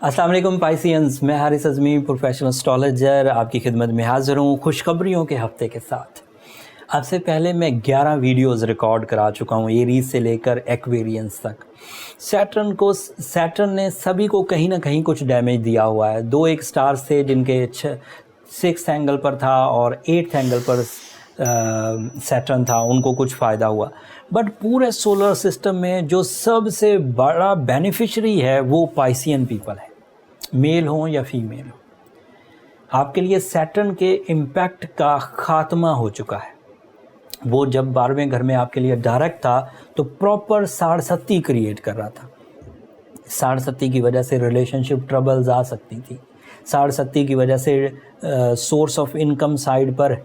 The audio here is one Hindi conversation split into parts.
अस्सलाम वालेकुम पाइसियंस, मैं हारिस अज़मी प्रोफेशनल एस्ट्रोलॉजर आपकी खिदमत में हाज़िर हूँ खुशखबरियों के हफ़्ते के साथ। आपसे पहले मैं 11 वीडियोस रिकॉर्ड करा चुका हूँ एरीज से लेकर एक्वेरियंस तक। सैटर्न ने सभी को कहीं ना कहीं कुछ डैमेज दिया हुआ है। 2 एक स्टार्स थे जिनके 6th एंगल पर था और 8th एंगल पर सैटर्न था, उनको कुछ फ़ायदा हुआ। बट पूरे सोलर सिस्टम में जो सबसे बड़ा बेनिफिशरी है वो पाइसियन पीपल है, मेल हो या फीमेल हो। आपके लिए सैटर्न के इम्पैक्ट का ख़ात्मा हो चुका है। वो जब 12वें घर में आपके लिए डायरेक्ट था तो प्रॉपर साढ़सत्ती क्रिएट कर रहा था। साढ़सत्ती की वजह से रिलेशनशिप ट्रबल्स आ सकती थी। साढ़सत्ती की वजह से सोर्स ऑफ इनकम साइड पर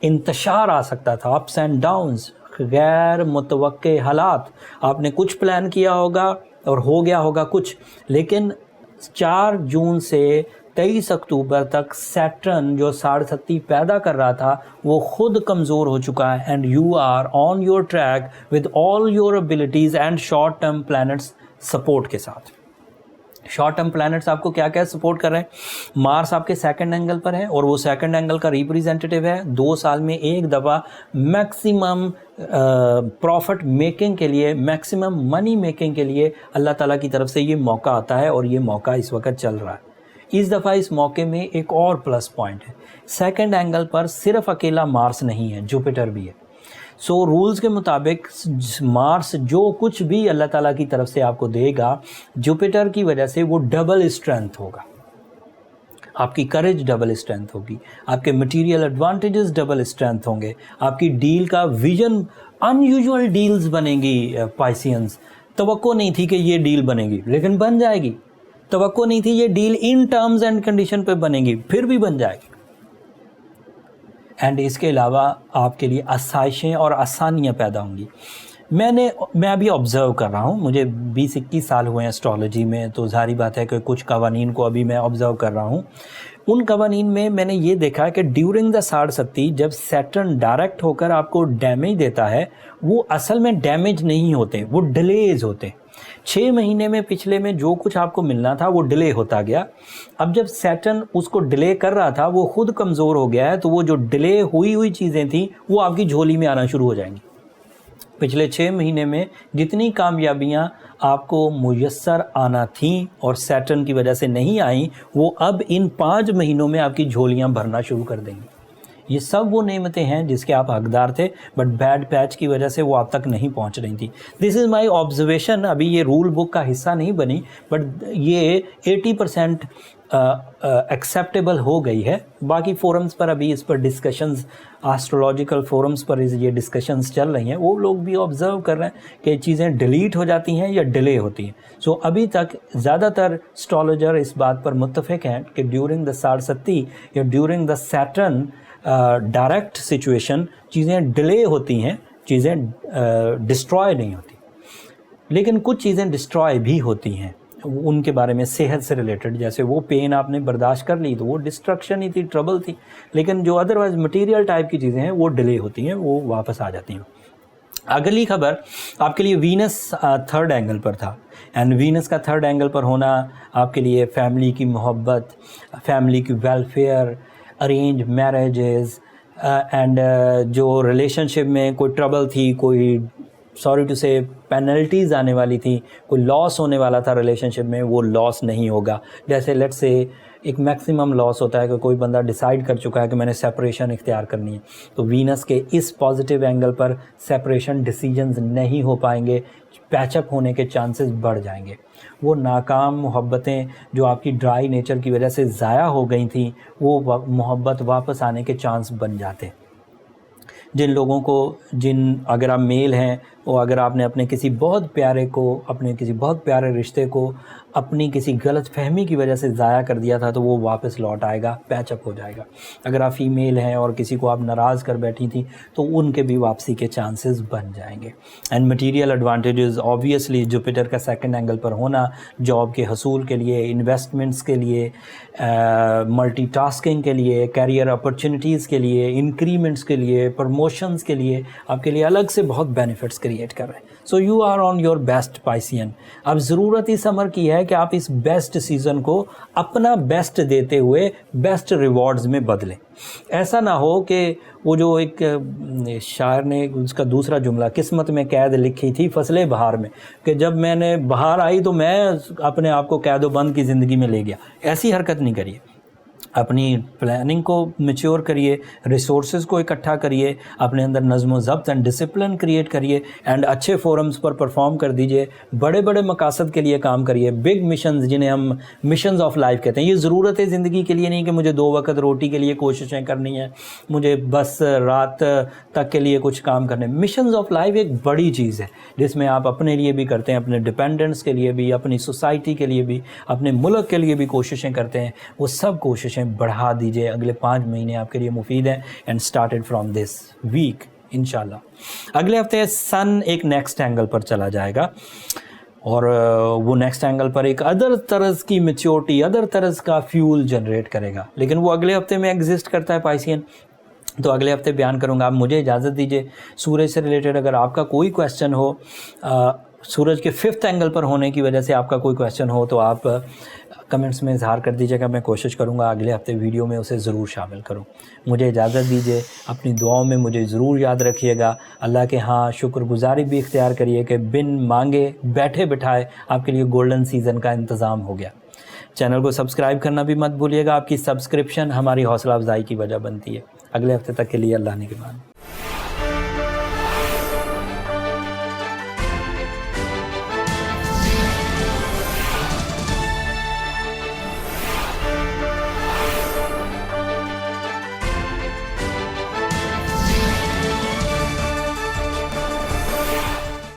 इंतशार आ सकता था, अप्स एंड डाउन्स, गैर मुतवक्के हालात। आपने कुछ प्लान किया होगा और हो गया होगा कुछ, लेकिन 4 जून से 23 अक्टूबर तक सैटर्न जो साढ़सत्ती पैदा कर रहा था वो खुद कमज़ोर हो चुका है। And you are on your track with all your abilities and short term planets support के साथ। शॉर्ट टर्म प्लैनेट्स आपको क्या क्या सपोर्ट कर रहे हैं? मार्स आपके 2nd एंगल पर है और वो 2nd एंगल का रिप्रेजेंटेटिव है। 2 साल में एक दफ़ा मैक्सिमम प्रॉफिट मेकिंग के लिए, मैक्सिमम मनी मेकिंग के लिए अल्लाह ताला की तरफ से ये मौका आता है और ये मौका इस वक्त चल रहा है। इस दफ़ा इस मौके में एक और प्लस पॉइंट है। 2nd एंगल पर सिर्फ अकेला मार्स नहीं है, जुपिटर भी है। सो रूल्स के मुताबिक मार्स जो कुछ भी अल्लाह ताला की तरफ से आपको देगा, जुपिटर की वजह से वो डबल स्ट्रेंथ होगा। आपकी करेज डबल स्ट्रेंथ होगी, आपके मटेरियल एडवांटेजेस डबल स्ट्रेंथ होंगे, आपकी डील का विजन, अनयूजुअल डील्स बनेंगी। पाइसियंस, तवक्को नहीं थी कि ये डील बनेगी लेकिन बन जाएगी। तवक्को नहीं थी ये deal in terms and condition पे बनेगी, फिर भी बन जाएगी। एंड इसके अलावा आपके लिए आसाइशें और आसानियाँ पैदा होंगी। मैं अभी ऑब्ज़र्व कर रहा हूँ, मुझे 20-21 साल हुए हैं एस्ट्रोलॉजी में, तो ज़ाहिर बात है कि कुछ कवानीन को अभी मैं ऑब्ज़र्व कर रहा हूँ। उन कवानीन में मैंने ये देखा कि ड्यूरिंग द साढ़सत्ती जब सैटर्न डायरेक्ट होकर आपको डैमेज देता है, वो असल में डैमेज नहीं होते, वो डिलेज होते। 6 महीने में पिछले में जो कुछ आपको मिलना था वो डिले होता गया। अब जब सैटर्न उसको डिले कर रहा था, वो खुद कमज़ोर हो गया है, तो वो जो डिले हुई चीज़ें थी वो आपकी झोली में आना शुरू हो जाएंगी। पिछले 6 महीने में जितनी कामयाबियां आपको मुयस्सर आना थीं और सैटर्न की वजह से नहीं आई, वो अब इन 5 महीनों में आपकी झोलियां भरना शुरू कर देंगी। ये सब वो नेमतें हैं जिसके आप हकदार थे, बट बैड पैच की वजह से वो आप तक नहीं पहुंच रही थी। This is my observation. अभी ये रूल बुक का हिस्सा नहीं बनी, बट ये 80% एक्सेप्टेबल हो गई है। बाकी फोरम्स पर अभी इस पर डिस्कशंस, एस्ट्रोलॉजिकल फोरम्स पर ये डिस्कशंस चल रही हैं। वो लोग भी ऑब्ज़र्व कर रहे हैं कि चीज़ें डिलीट हो जाती हैं या डिले होती हैं। सो अभी तक ज़्यादातर एस्ट्रोलॉजर इस बात पर मुत्तफ़िक हैं कि ड्यूरिंग द साढ़सत्ती या during the Saturn direct situation चीज़ें डिले होती हैं, चीज़ें डिस्ट्रॉय नहीं होती। लेकिन कुछ चीज़ें डिस्ट्रॉय भी होती हैं, उनके बारे में सेहत से रिलेटेड, जैसे वो पेन आपने बर्दाश्त कर ली तो वो डिस्ट्रक्शन ही थी, ट्रबल थी। लेकिन जो अदरवाइज मटेरियल टाइप की चीज़ें हैं वो डिले होती हैं, वो वापस आ जाती हैं। अगली खबर आपके लिए वीनस 3rd एंगल पर था। एंड वीनस का 3rd एंगल पर होना आपके लिए फैमिली की मोहब्बत, फैमिली की वेलफेयर, अरेंज मैरिजेस एंड जो रिलेशनशिप में कोई ट्रबल थी, कोई सॉरी टू से पेनल्टीज़ आने वाली थी, कोई लॉस होने वाला था रिलेशनशिप में, वो लॉस नहीं होगा। जैसे लेट्स से एक मैक्सिमम लॉस होता है कि कोई बंदा डिसाइड कर चुका है कि मैंने सेपरेशन इख्तियार करनी है, तो वीनस के इस पॉजिटिव एंगल पर सेपरेशन डिसीजंस नहीं हो पाएंगे, पैचअप होने के चांसेस बढ़ जाएंगे। वो नाकाम मोहब्बतें जो आपकी ड्राई नेचर की वजह से ज़ाया हो गई थी, वो मोहब्बत वापस आने के चांस बन जाते। जिन लोगों को, अगर आप मेल हैं, वो अगर आपने अपने किसी बहुत प्यारे को, अपने किसी बहुत प्यारे रिश्ते को अपनी किसी गलत फहमी की वजह से ज़ाया कर दिया था, तो वो वापस लौट आएगा, पैचअप हो जाएगा। अगर आप फीमेल हैं और किसी को आप नाराज़ कर बैठी थी, तो उनके भी वापसी के चांसेस बन जाएंगे। And material advantages obviously Jupiter का 2nd एंगल पर होना जॉब के हसूल के लिए, इन्वेस्टमेंट्स के लिए, मल्टीटास्किंग के लिए, कैरियर अपॉर्चुनिटीज़ के लिए, इंक्रीमेंट्स के लिए, प्रमोशंस के लिए आपके लिए अलग से बहुत बेनिफिट्स क्रिएट कर रहे हैं। So you are on your best Piscean. अब ज़रूरत इस समर की है कि आप इस बेस्ट सीज़न को अपना बेस्ट देते हुए बेस्ट रिवॉर्ड्स में बदलें। ऐसा ना हो कि वो जो एक शायर ने उसका दूसरा जुमला, किस्मत में कैद लिखी थी फसले बहार में, कि जब मैंने बहार आई तो मैं अपने आप को कैदो बंद की ज़िंदगी में ले गया। ऐसी हरकत नहीं करिए। अपनी प्लानिंग को मैच्योर करिए, रिसोर्सेज को इकट्ठा करिए, अपने अंदर नज़्म ज़ब्त एंड डिसिप्लिन क्रिएट करिए एंड अच्छे फोरम्स पर परफॉर्म कर दीजिए। बड़े बड़े मकासद के लिए काम करिए, बिग मिशंस जिन्हें हम मिशंस ऑफ लाइफ कहते हैं। ये ज़रूरत है ज़िंदगी के लिए नहीं कि मुझे 2 वक्त रोटी के लिए कोशिशें करनी है, मुझे बस रात तक के लिए कुछ काम करने। मिशंस ऑफ लाइफ एक बड़ी चीज़ है जिसमें आप अपने लिए भी करते हैं, अपने डिपेंडेंट्स के लिए भी, अपनी सोसाइटी के लिए भी, अपने मुल्क के लिए भी कोशिशें करते हैं। वो सब कोशिशें बढ़ा दीजिए। अगले 5 महीने आपके लिए मुफीद हैं and started from this week इंशाल्लाह। अगले हफ्ते सन एक नेक्स्ट एंगल पर चला जाएगा और वो नेक्स्ट एंगल पर एक अदर तरह की मैच्योरिटी, अदर तरह का फ्यूल जनरेट करेगा, लेकिन वो अगले हफ्ते में एग्जिस्ट करता है पाइसियन, तो अगले हफ्ते बयान करूँगा। आप मुझे इजाज़त दीजिए। सूरज से रिलेटेड अगर आपका कोई क्वेश्चन हो, सूरज के 5th एंगल पर होने की वजह से आपका कोई क्वेश्चन हो तो आप कमेंट्स में इजहार कर दीजिएगा। मैं कोशिश करूँगा अगले हफ्ते वीडियो में उसे ज़रूर शामिल करूँ। मुझे इजाज़त दीजिए। अपनी दुआओं में मुझे ज़रूर याद रखिएगा। अल्लाह के हाँ शुक्रगुजारी भी इख्तियार करिए कि बिन मांगे बैठे बिठाए आपके लिए गोल्डन सीज़न का इंतज़ाम हो गया। चैनल को सब्सक्राइब करना भी मत भूलिएगा। आपकी सब्सक्रिप्शन हमारी हौसला अफजाई की वजह बनती है। अगले हफ्ते तक के लिए अल्लाह ने के बाद।